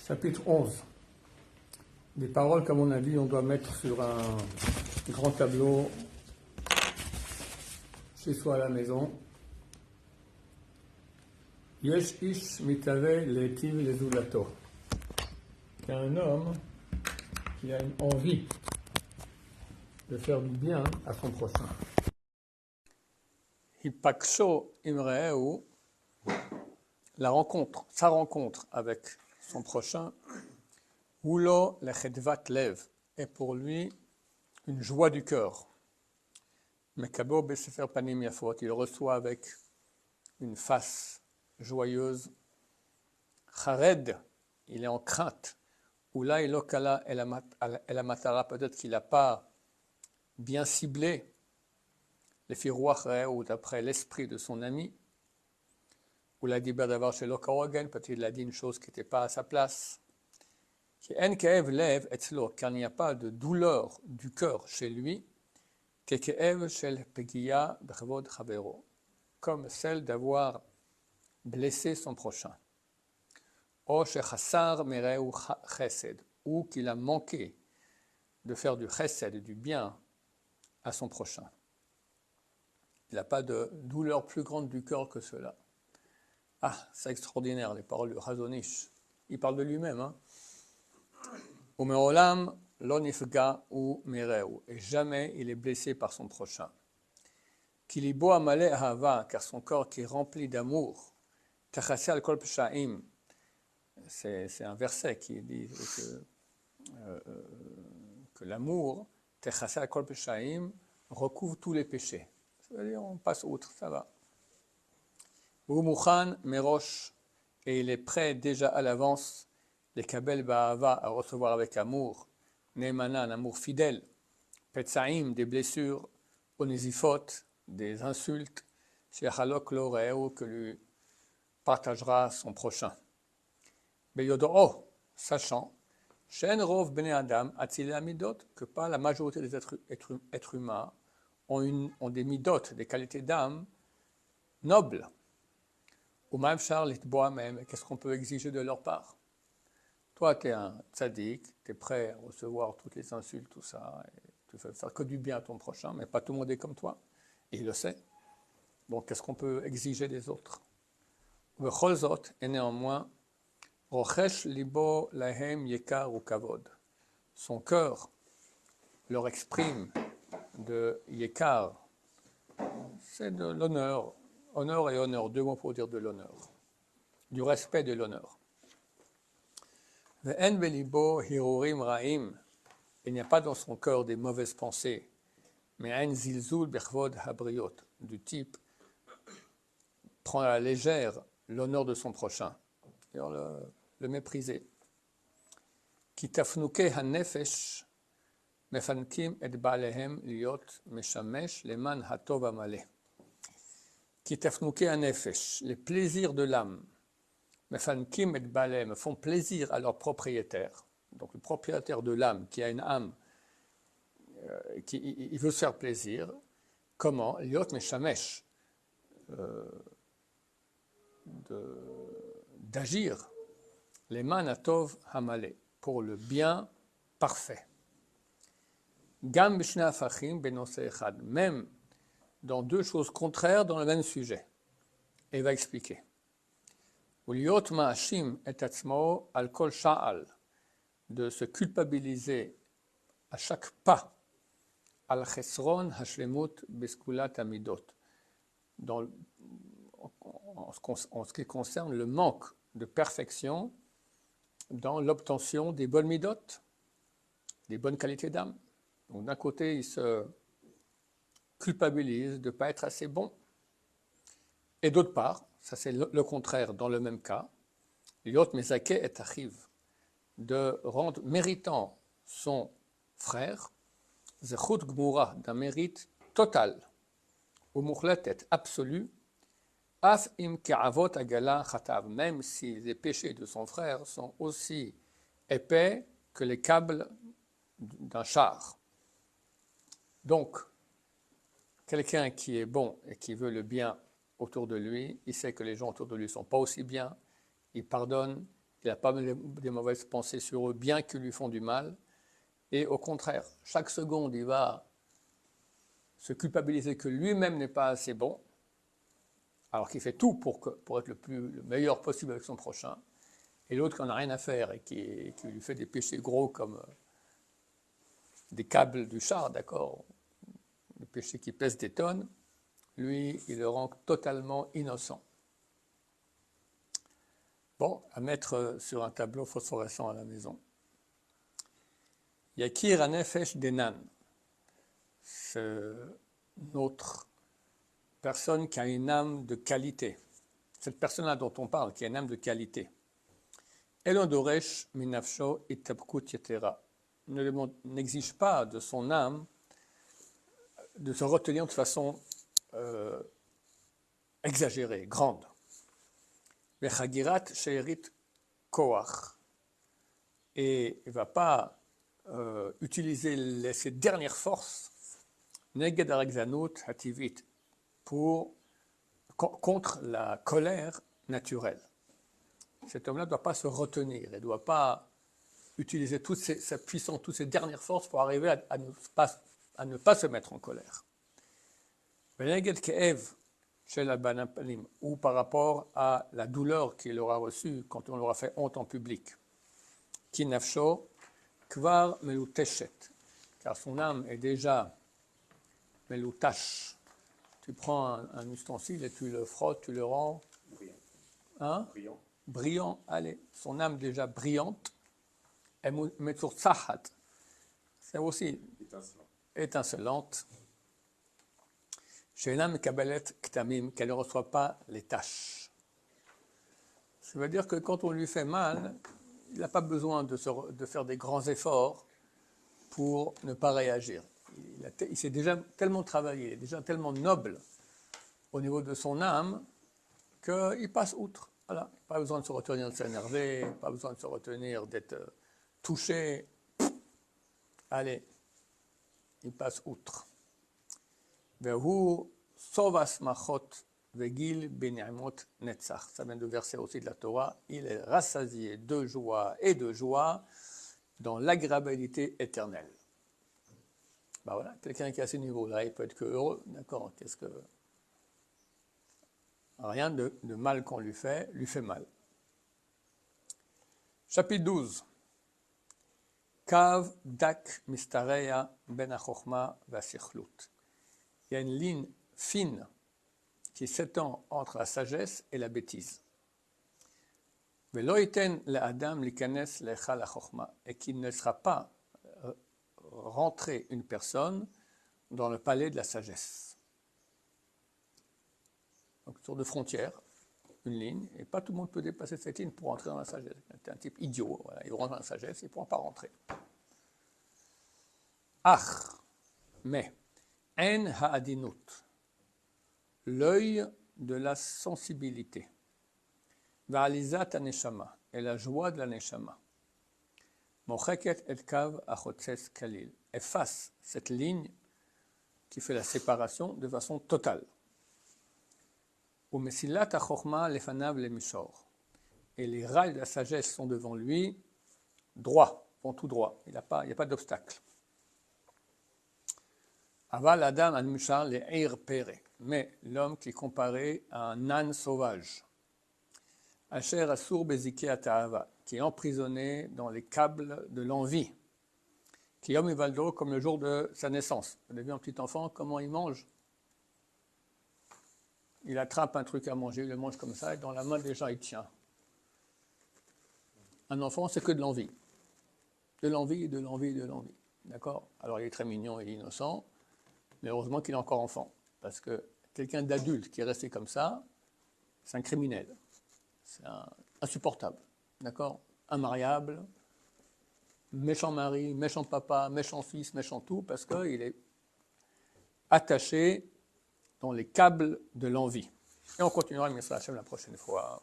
Chapitre 11. Des paroles qu'à mon avis on doit mettre sur un grand tableau chez soi à la maison. Yesh ish mitave letiv lezulato. Il y a un homme qui a une envie de faire du bien à son prochain. Hipaksho imrehu, sa rencontre avec son prochain, Ulo lechedvat lev, est pour lui une joie du cœur. Mekabo besefer panim yafot, il reçoit avec une face joyeuse. Chared, il est en crainte. Oula ilokala elamatara, peut-être qu'il n'a pas bien ciblé les firouach ou d'après l'esprit de son ami. Oula diber d'avoir chez l'okawagen, peut-être qu'il a dit une chose qui n'était pas à sa place. Car il n'y a pas de douleur du cœur chez lui, comme celle d'avoir blessé son prochain. Ou qu'il a manqué de faire du chesed, du bien à son prochain. Il n'a pas de douleur plus grande du cœur que cela. Ah, c'est extraordinaire, les paroles du Chazon-Ish. Il parle de lui-même, hein. Umeolam lo nifga u mereu, et jamais il est blessé par son prochain. Kilibo amale ahava, car son corps qui est rempli d'amour, tachase al kol pshaim, c'est un verset qui dit que l'amour, tachase al kol pshaim, recouvre tous les péchés. C'est-à-dire on passe outre, ça va. Umuchan merosh, et il est prêt déjà à l'avance, les kabel ba'ava, à recevoir avec amour, ne'emana, un amour fidèle, petsaim, des blessures, onesifot, des insultes, she'chalok lo re'eu, que lui partagera son prochain. Beyodo'o, sachant, she'en rov bnei adam atzile amidot, que pas la majorité des êtres humains ont des midot, des qualités d'âme nobles. Qu'est-ce qu'on peut exiger de leur part? Toi, tu es un tzaddik, tu es prêt à recevoir toutes les insultes, tout ça, et tu veux faire que du bien à ton prochain, mais pas tout le monde est comme toi, et il le sait. Donc, qu'est-ce qu'on peut exiger des autres? Et néanmoins, rochesh libo lahem yekar ou kavod. Son cœur leur exprime de yekar, c'est de l'honneur. Honneur et honneur, deux mots pour dire de l'honneur, du respect de l'honneur. Il n'y a pas dans son cœur des mauvaises pensées, mais un zilzul bechvod habriot, du type prend à la légère l'honneur de son prochain, et le mépriser. Ki tafnuke hanefesh mefankim et balehem liot meshamesh leman hatov amale. Qui tafnouké un nefesh, les plaisirs de l'âme, mefankim et balem, font plaisir à leur propriétaire. Donc le propriétaire de l'âme, qui a une âme, il veut se faire plaisir. Comment? Liot meshamesh, d'agir, les manatov hamale, pour le bien parfait. Gam b'shna afachim benose echad, même dans deux choses contraires dans le même sujet. Et il va expliquer. De se culpabiliser à chaque pas, en ce qui concerne le manque de perfection dans l'obtention des bonnes midot, des bonnes qualités d'âme. Donc d'un côté, il se culpabilise de ne pas être assez bon. Et d'autre part, ça c'est le contraire dans le même cas, Liot Mezake et Achiv, de rendre méritant son frère, Zechut Gmura, d'un mérite total, ou Mukhletet absolu, Af im Ke'avot Agala Chatav, même si les péchés de son frère sont aussi épais que les câbles d'un char. Donc, quelqu'un qui est bon et qui veut le bien autour de lui, il sait que les gens autour de lui ne sont pas aussi bien, il pardonne, Il n'a pas des mauvaises pensées sur eux, bien qu'ils lui font du mal. Et au contraire, chaque seconde, il va se culpabiliser que lui-même n'est pas assez bon, alors qu'il fait tout pour être le meilleur possible avec son prochain. Et l'autre qui n'en a rien à faire et qui lui fait des péchés gros comme des câbles du char, d'accord, des péchés qui pèsent des tonnes, lui, il le rend totalement innocent. Bon, à mettre sur un tableau phosphorescent à la maison. Yakir Hanefesh Denan, c'est une autre personne qui a une âme de qualité. Cette personne-là dont on parle, qui a une âme de qualité. Elon Doresh Minafsho Itabkut Yetera n'exige pas de son âme de se retenir de façon exagérée, grande. Vechagirat Sheerit Koach. Et il ne va pas utiliser ses dernières forces Neged Aregzanut Hativit contre la colère naturelle. Cet homme-là ne doit pas se retenir, il ne doit pas utiliser toute sa puissance, toutes ses dernières forces pour arriver à ne pas se mettre en colère. Veneged Ke'ev Shel Albanapanim, ou par rapport à la douleur qu'il aura reçue quand on l'aura fait honte en public. Ki nafsho kvar meluteshet, car son âme est déjà melutash. Tu prends un ustensile et tu le frottes, tu le rends Brillant. Brillant, allez, son âme déjà brillante, metzurtsahat, c'est aussi étincelante. Chez l'âme kabalet ktamim, qu'elle ne reçoit pas les tâches. Ça veut dire que quand on lui fait mal, il n'a pas besoin de faire des grands efforts pour ne pas réagir. Il s'est déjà tellement travaillé, il est déjà tellement noble au niveau de son âme qu'il passe outre. Voilà. Pas besoin de se retenir de s'énerver, pas besoin de se retenir d'être touché. Allez, il passe outre. Vehu sovas machot vegil beniamot netzach. Ça vient du verset aussi de la Torah. Il est rassasié de joie et de joie dans l'agréabilité éternelle. Ben voilà, quelqu'un qui est à ce niveau-là, il peut être que heureux, d'accord. Rien de mal qu'on lui fait mal. Chapitre 12. Kav dak mistareya ben ha-chokhma va-sichlut. Il y a une ligne fine qui s'étend entre la sagesse et la bêtise. Velo iten le-adam likanes lechal ha-chokhma, et qu'il ne sera pas rentrer une personne dans le palais de la sagesse. Donc, sur de frontières, une ligne, et pas tout le monde peut dépasser cette ligne pour entrer dans la sagesse. C'est un type idiot, voilà, il rentre dans la sagesse, il ne pourra pas rentrer. Ach, mais, en ha'adinut, l'œil de la sensibilité, va'alizat ha-neshama, et la joie de la neshama, mocheket et kav achotzes kalil, efface cette ligne qui fait la séparation de façon totale. Umesilat ha-chokhma lefanav le-mishor. Et les rails de la sagesse sont devant lui, droits, vont tout droit. Il n'y a pas d'obstacle. Aval adam al-mushar le-eir pere. Mais l'homme qui est comparé à un âne sauvage. Asher asur bezike ata'ava, qui est emprisonné dans les câbles de l'envie. Qui homme ivaldo comme le jour de sa naissance. Vous avez vu un petit enfant, comment il mange? Il attrape un truc à manger, il le mange comme ça, et dans la main déjà il tient. Un enfant, c'est que de l'envie. De l'envie, de l'envie, de l'envie. D'accord? Alors il est très mignon et innocent, mais heureusement qu'il est encore enfant. Parce que quelqu'un d'adulte qui est resté comme ça, c'est un criminel. C'est insupportable. D'accord? Immariable, méchant mari, méchant papa, méchant fils, méchant tout, parce qu'il est attaché dans les câbles de l'envie. Et on continuera, mais ça la prochaine fois.